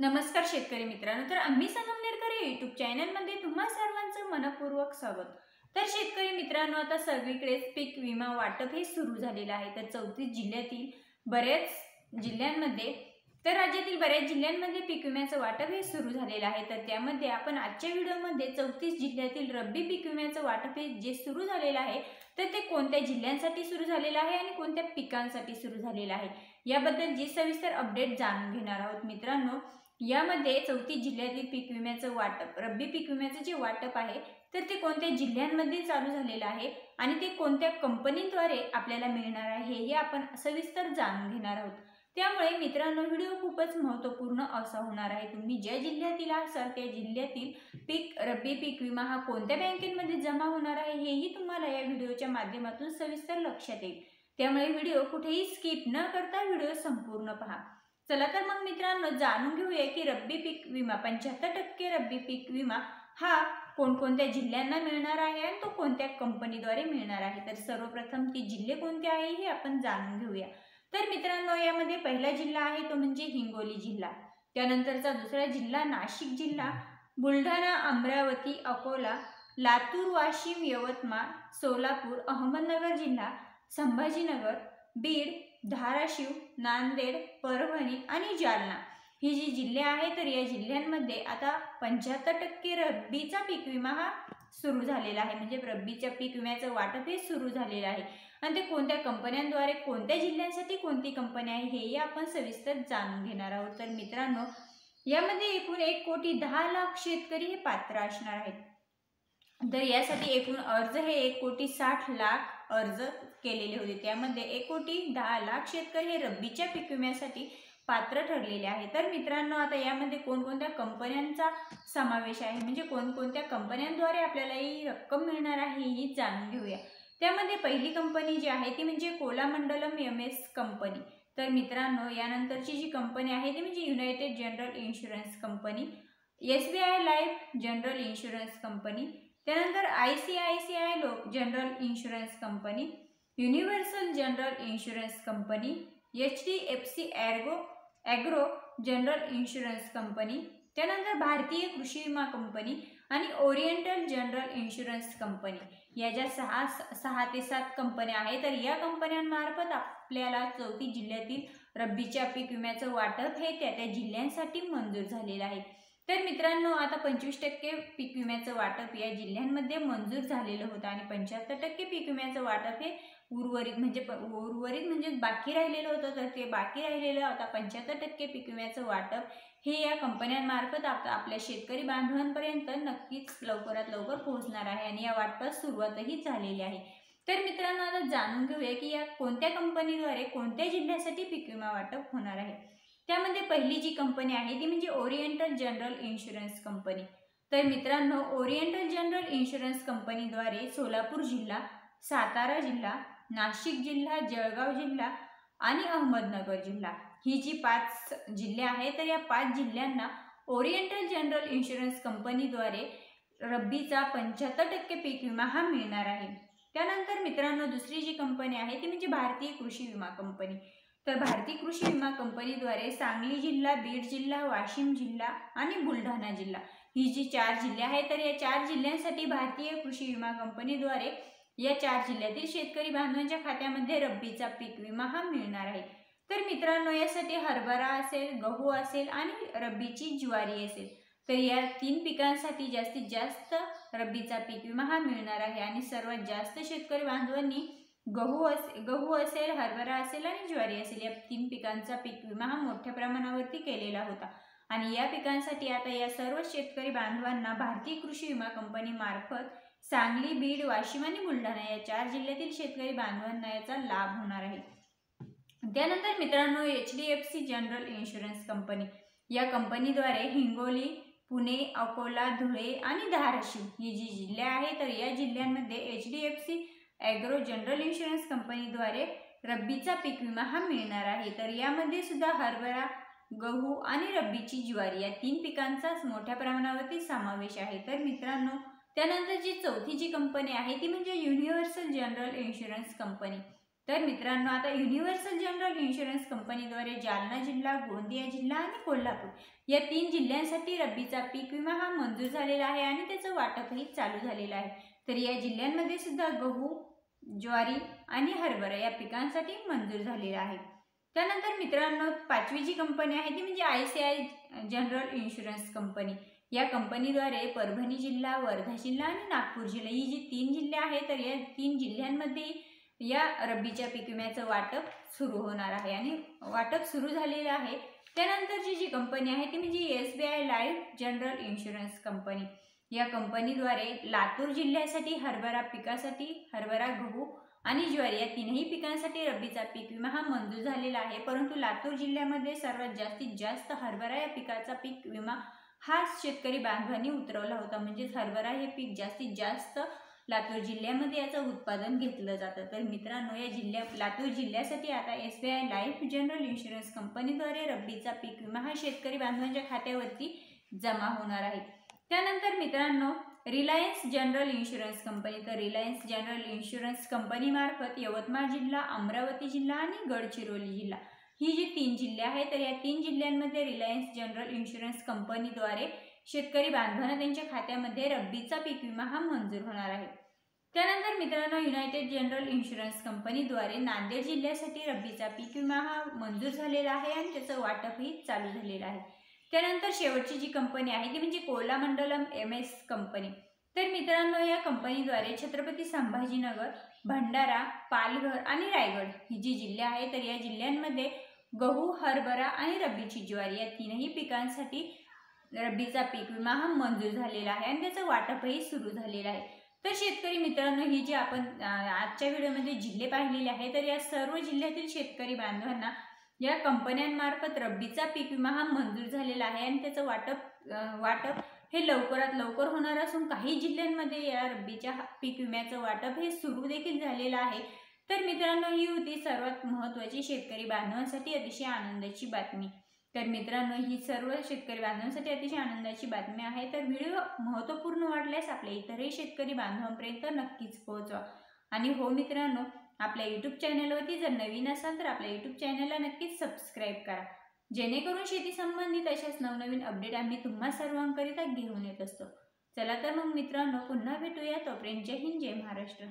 नमस्कार शेतकरी मित्रांनो, तर आम्ही संगमनेरकर या यूट्यूब चॅनलमध्ये तुम्हा सर्वांचं मनपूर्वक स्वागत। तर शेतकरी मित्रांनो, आता सगळीकडेच पीक विमा वाटप हे सुरू झालेलं आहे। तर 34 जिल्ह्यातील बऱ्याच जिल्ह्यांमध्ये राज्यातील बऱ्याच जिल्ह्यांमध्ये पीक विम्याचं वाटप हे सुरू झालेलं आहे। तर त्यामध्ये आपण आजच्या व्हिडिओमध्ये 34 जिल्ह्यातील रब्बी पीक विम्याचं वाटप हे जे सुरू झालेलं आहे तर ते कोणत्या जिल्ह्यांसाठी सुरू झालेलं आहे आणि कोणत्या पिकांसाठी सुरू झालेलं आहे याबद्दल जी सविस्तर अपडेट जाणून घेणार आहोत। मित्रांनो, यामध्ये 34 जिल्ह्यातील पीक विम्याचं वाटप, रब्बी पीक विम्याचं जे वाटप आहे तर ते कोणत्या जिल्ह्यांमध्ये चालू झालेलं आहे आणि ते कोणत्या कंपनीद्वारे आपल्याला मिळणार आहे हे आपण सविस्तर जाणून घेणार आहोत। त्यामुळे मित्रांनो, व्हिडिओ खूपच महत्त्वपूर्ण असा होणार आहे। तुम्ही ज्या जिल्ह्यातील असाल त्या जिल्ह्यातील रब्बी पीक विमा हा कोणत्या बँकेमध्ये जमा होणार आहे हेही तुम्हाला या व्हिडिओच्या माध्यमातून सविस्तर लक्षात येईल। त्यामुळे व्हिडिओ कुठेही स्किप न करता व्हिडिओ संपूर्ण पहा। चला तर मग मित्रांनो, जाणून घेऊया की रब्बी पीक विमा 75% रब्बी पीक विमा हा कोणकोणत्या जिल्ह्यांना मिळणार आहे आणि तो कोणत्या कंपनीद्वारे मिळणार आहे। तर सर्वप्रथम ती जिल्हे कोणते आहे हे आपण जाणून घेऊया। तर मित्रांनो, यामध्ये पहिला जिल्हा आहे तो म्हणजे हिंगोली जिल्हा, त्यानंतरचा दुसरा जिल्हा नाशिक जिल्हा, बुलढाणा, अमरावती, अकोला, लातूर, वाशिम, यवतमाळ, सोलापूर, अहमदनगर जिल्हा, संभाजीनगर, बीड, धाराशिव, नांदेड, परभणी आणि जालना ही जी जिल्हे आहेत तर या जिल्ह्यांमध्ये आता 75% रब्बीचा पीक विमा हा सुरू झालेला आहे। म्हणजे रब्बीच्या पीक विम्याचं वाटप हे सुरू झालेलं आहे आणि ते कोणत्या कंपन्यांद्वारे, कोणत्या जिल्ह्यांसाठी कोणती कंपनी आहे हेही आपण सविस्तर जाणून घेणार आहोत। तर मित्रांनो, यामध्ये एकूण 1,10,00,000 शेतकरी हे पात्र असणार आहेत। तर यासाठी एकूण अर्ज हे 1,60,00,000 अर्ज केलेले होते। त्यामध्ये 1,10,00,000 शेतकरी हे रब्बीच्या पीक विम्यासाठी पात्र ठरलेले आहे। तर मित्रांनो, आता यामध्ये कोणकोणत्या कंपन्यांचा समावेश आहे, म्हणजे कोणकोणत्या कंपन्यांद्वारे आपल्याला ही रक्कम मिळणार आहे ही जाणून घेऊया। त्यामध्ये पहिली कंपनी जी आहे ती म्हणजे कोलामंडलम MS कंपनी। तर मित्रांनो, यानंतरची जी कंपनी आहे ती म्हणजे United general insurance company, SBI life general insurance company, त्यानंतर ICICI general insurance company, universal general insurance company, HDFC agro general insurance company, त्यानंतर भारतीय कृषी विमा कंपनी आणि ओरिएंटल जनरल इन्शुरन्स कंपनी। या ज्या 6 ते 7 कंपन्या आहेत तर या कंपन्यांमार्फत आपल्याला 34 जिल्ह्यातील रब्बीच्या पीक विम्याचं वाटप हे त्या जिल्ह्यांसाठी मंजूर झालेलं आहे। तर मित्रांनो, आता 25% पीक विम्याचं वाटप या जिल्ह्यांमध्ये मंजूर झालेलं होतं आणि 75% पीक विम्याचं वाटप हे उर्वरित म्हणजे बाकी राहिलेलं होतं। तर ते बाकी राहिलेलं आता 75% पीक विम्याचं वाटप हे या कंपन्यांमार्फत आपल्या शेतकरी बांधवांपर्यंत नक्कीच लवकरात लवकर पोहोचणार आहे आणि या वाटपास सुरुवातही झालेली आहे। तर मित्रांनो, आता जाणून घेऊया की या कोणत्या कंपनीद्वारे कोणत्या जिल्ह्यासाठी पीक विमा वाटप होणार आहे। त्यामध्ये पहिली जी कंपनी आहे ती म्हणजे ओरिएंटल जनरल इन्शुरन्स कंपनी। तर मित्रांनो, ओरिएंटल जनरल इन्शुरन्स कंपनीद्वारे सोलापूर जिल्हा, सातारा जिल्हा, नाशिक जिल्हा, जळगाव जिल्हा आणि अहमदनगर जिल्हा ही जी 5 जिल्हे आहेत तर या 5 जिल्ह्यांना ओरिएंटल जनरल इन्शुरन्स कंपनीद्वारे रब्बीचा 75% पीक विमा हा मिळणार आहे। त्यानंतर मित्रांनो, दुसरी जी कंपनी आहे ती म्हणजे भारतीय कृषी विमा कंपनी। तर भारतीय कृषी विमा कंपनीद्वारे सांगली जिल्हा, बीड जिल्हा, वाशिम जिल्हा आणि बुलढाणा जिल्हा ही जी 4 जिल्हे आहेत तर या 4 जिल्ह्यांसाठी भारतीय कृषी विमा कंपनीद्वारे या 4 जिल्ह्यातील शेतकरी बांधवांच्या खात्यामध्ये रब्बीचा पीक विमा हा मिळणार आहे। तर मित्रांनो, यासाठी हरभरा असेल, गहू असेल आणि रब्बीची ज्वारी असेल तर या 3 पिकांसाठी जास्तीत जास्त रब्बीचा पीक विमा हा मिळणार आहे आणि सर्वात जास्त शेतकरी बांधवांनी गहू असेल, हरभरा असेल आणि ज्वारी असेल या 3 पिकांचा पीक विमा हा मोठ्या प्रमाणावरती केलेला होता आणि या पिकांसाठी आता या सर्व शेतकरी बांधवांना भारतीय कृषी विमा कंपनी मार्फत सांगली, बीड, वाशिम आणि बुलढाणा या 4 जिल्ह्यातील शेतकरी बांधवांना याचा लाभ होणार आहे। त्यानंतर मित्रांनो, HDFC जनरल इन्शुरन्स कंपनी या कंपनीद्वारे हिंगोली, पुणे, अकोला, धुळे आणि धाराशिव ही जी जिल्हे आहेत तर या जिल्ह्यांमध्ये HDFC ॲग्रो जनरल इन्शुरन्स कंपनीद्वारे रब्बीचा पीक विमा हा मिळणार आहे। तर यामध्ये सुद्धा हरभरा, गहू आणि रब्बीची ज्वारी या 3 पिकांचा मोठ्या प्रमाणावरती समावेश आहे। तर मित्रांनो, त्यानंतर जी चौथी जी कंपनी आहे ती म्हणजे युनिव्हर्सल जनरल इन्शुरन्स कंपनी। तर मित्रांनो, आता युनिव्हर्सल जनरल इन्शुरन्स कंपनीद्वारे जालना जिल्हा, गोंदिया जिल्हा आणि कोल्हापूर या 3 जिल्ह्यांसाठी रब्बीचा पीक विमा हा मंजूर झालेला आहे आणि त्याचं वाटपही चालू झालेलं आहे. तर या जिल्ह्यांमध्ये सुद्धा गहू, ज्वारी आणि हरभरा या पिकांसाठी मंजूर झालेला आहे. त्यानंतर मित्रांनो, 5वी जी कंपनी आहे ती म्हणजे ICICI जनरल इन्शुरन्स कंपनी. या कंपनीद्वारे परभणी जिल्हा, वर्धा जिल्हा आणि नागपूर जिल्हा ही जी 3 जिल्हे आहेत, तर या 3 जिल्ह्यांमध्ये या रब्बीच्या पीक विम्याचं वाटप सुरू होणार आहे आणि वाटप सुरू झालेलं आहे. त्यानंतरची जी कंपनी आहे ती म्हणजे SBI life general insurance company. या कंपनीद्वारे लातूर जिल्ह्यासाठी हरभरा पिकासाठी हरभरा, गहू आणि ज्वारी या 3ही पिकांसाठी रब्बीचा पीक विमा हा मंजूर झालेला आहे. परंतु लातूर जिल्ह्यामध्ये सर्वात जास्तीत जास्त हरभरा या पिकाचा पीक विमा हा शेतकरी बांधवांनी उतरवला होता. म्हणजेच हरभरा हे पीक जास्तीत जास्त लातूर जिल्ह्यामध्ये याचं उत्पादन घेतलं जातं. तर मित्रांनो, या लातूर जिल्ह्यासाठी आता SBI लाईफ जनरल इन्शुरन्स कंपनीद्वारे रब्बीचा पीक विमा हा शेतकरी बांधवांच्या खात्यावरती जमा होणार आहे. त्यानंतर मित्रांनो, रिलायन्स जनरल इन्शुरन्स कंपनी. तर रिलायन्स जनरल इन्शुरन्स कंपनीमार्फत यवतमाळ जिल्हा, अमरावती जिल्हा आणि गडचिरोली जिल्हा ही जी 3 जिल्हे आहेत, तर या 3 जिल्ह्यांमध्ये रिलायन्स जनरल इन्शुरन्स कंपनीद्वारे शेतकरी बांधवांना त्यांच्या खात्यामध्ये रब्बीचा पीक विमा हा मंजूर होणार आहे. त्यानंतर मित्रांनो, युनायटेड जनरल इन्शुरन्स कंपनीद्वारे नांदेड जिल्ह्यासाठी रब्बीचा पीक विमा हा मंजूर झालेला आहे आणि त्याचं वाटपही चालू झालेलं आहे. त्यानंतर शेवटची जी कंपनी आहे ती म्हणजे कोलामंडलम MS कंपनी. तर मित्रांनो, या कंपनीद्वारे छत्रपती संभाजीनगर, भंडारा, पालघर आणि रायगड ही जी जिल्हे आहेत, तर या जिल्ह्यांमध्ये गहू, हरभरा आणि रब्बीची ज्वारी या 3ही पिकांसाठी रब्बीचा पीक विमा हा मंजूर झालेला आहे आणि त्याचं वाटपही सुरू झालेलं आहे. तर शेतकरी मित्रांनो, ही जी आपण आजच्या व्हिडिओमध्ये जिल्हे पाहिलेले आहे, तर या सर्व जिल्ह्यातील शेतकरी बांधवांना या कंपन्यांमार्फत रब्बीचा पीक विमा हा मंजूर झालेला आहे आणि त्याचं वाटप हे लवकरात लवकर होणार असून काही जिल्ह्यांमध्ये या रब्बीच्या पीक विम्याचं वाटप हे सुरू देखील झालेलं आहे. तर मित्रांनो, ही होती सर्वात महत्त्वाची शेतकरी बांधवांसाठी अतिशय आनंदाची बातमी. तर मित्रांनो, ही सर्व शेतकरी बांधवांसाठी अतिशय आनंदाची बातमी आहे. तर व्हिडिओ महत्त्वपूर्ण वाटल्यास आपल्या इतरही शेतकरी बांधवांपर्यंत नक्कीच पोहोचवा. आणि हो मित्रांनो, आपल्या यूट्यूब चॅनलवरती जर नवीन असाल तर आपल्या यूट्यूब चॅनलला नक्कीच सबस्क्राईब करा, जेणेकरून शेती संबंधित अशाच नवनवीन अपडेट आम्ही तुम्हा सर्वांकरिता घेऊन येत असतो. चला तर मग मित्रांनो, पुन्हा भेटूया. तोपर्यंत जय हिंद, जय महाराष्ट्र.